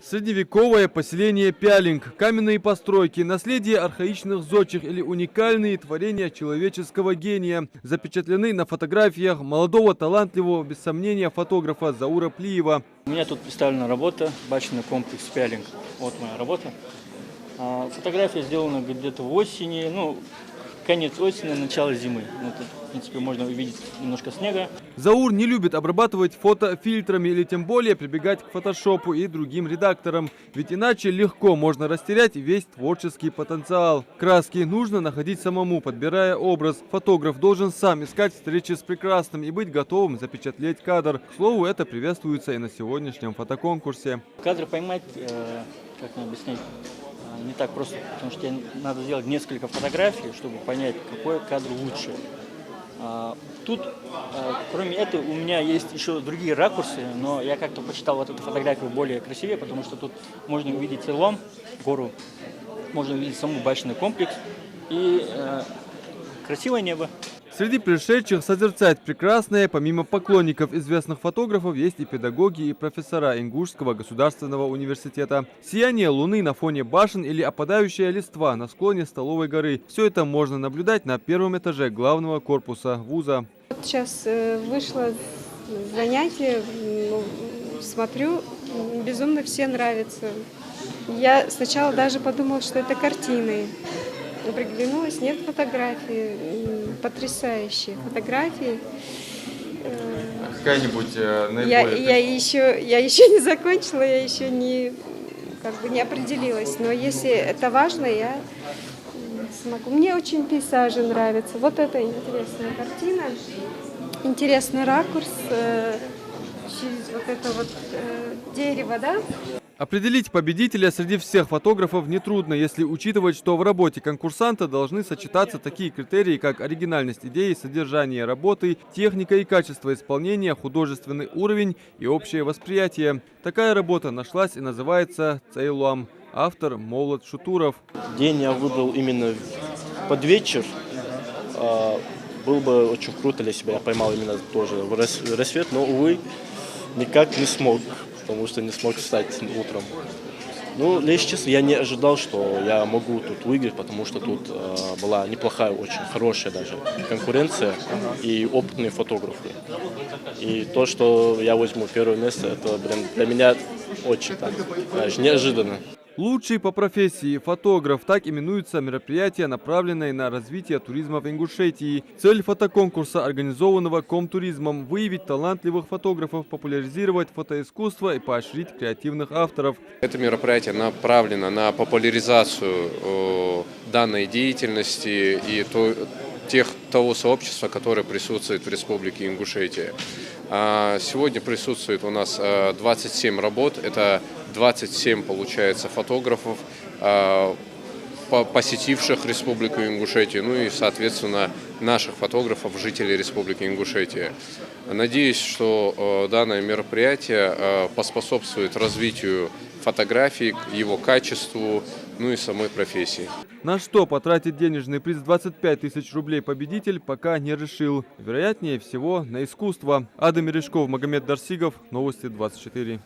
Средневековое поселение Пялинг, каменные постройки, наследие архаичных зодчих или уникальные творения человеческого гения запечатлены на фотографиях молодого, талантливого, без сомнения, фотографа Заура Плиева. У меня тут представлена работа «Башенный комплекс Пялинг». Вот моя работа. Фотография сделана где-то в осени, конец осени, начало зимы. Тут, в принципе, можно увидеть немножко снега. Заур не любит обрабатывать фото фильтрами или тем более прибегать к фотошопу и другим редакторам. Ведь иначе легко можно растерять весь творческий потенциал. Краски нужно находить самому, подбирая образ. Фотограф должен сам искать встречи с прекрасным и быть готовым запечатлеть кадр. К слову, это приветствуется и на сегодняшнем фотоконкурсе. Кадр поймать, как мне объяснить, не так просто, потому что надо сделать несколько фотографий, чтобы понять, какой кадр лучше. Тут, кроме этого, у меня есть еще другие ракурсы, но я как-то посчитал вот эту фотографию более красивее, потому что тут можно увидеть Илом, гору, можно увидеть саму башенный комплекс и красивое небо. Среди пришедших созерцать прекрасное, помимо поклонников известных фотографов, есть и педагоги, и профессора Ингушского государственного университета. Сияние луны на фоне башен или опадающая листва на склоне Столовой горы. Все это можно наблюдать на первом этаже главного корпуса вуза. Сейчас вышло занятие, смотрю, безумно все нравится. Я сначала даже подумала, что это картины. Приглянулась, нет фотографий, потрясающие фотографии. Какая-нибудь наиболее... Я еще не закончила, я еще не определилась. Но если это важно, я смогу. Мне очень пейзажи нравятся. Вот это интересная картина, интересный ракурс через вот это вот дерево, да? Определить победителя среди всех фотографов нетрудно, если учитывать, что в работе конкурсанта должны сочетаться такие критерии, как оригинальность идеи, содержание работы, техника и качество исполнения, художественный уровень и общее восприятие. Такая работа нашлась и называется «Цейлуам». Автор Молод Шутуров. День я выбрал именно под вечер. Было бы очень круто, если бы я поймал именно тоже рассвет, но, увы, никак не смог. Потому что не смог встать утром. Если честно, я не ожидал, что я могу тут выиграть, потому что тут была неплохая, очень хорошая даже конкуренция и опытные фотографы. И то, что я возьму первое место, это для меня очень неожиданно. Лучший по профессии фотограф – так именуется мероприятие, направленное на развитие туризма в Ингушетии. Цель фотоконкурса, организованного Комтуризмом – выявить талантливых фотографов, популяризировать фотоискусство и поощрить креативных авторов. Это мероприятие направлено на популяризацию данной деятельности и того сообщества, которое присутствует в Республике Ингушетия. Сегодня присутствует у нас 27 работ, это 27, получается, фотографов, посетивших Республику Ингушетию, и, соответственно, наших фотографов, жителей Республики Ингушетия. Надеюсь, что данное мероприятие поспособствует развитию фотографий, его качеству, и самой профессии. На что потратить денежный приз 25 тысяч рублей победитель пока не решил. Вероятнее всего на искусство. Адам Мережков, Магомед Дарсигов, Новости 24.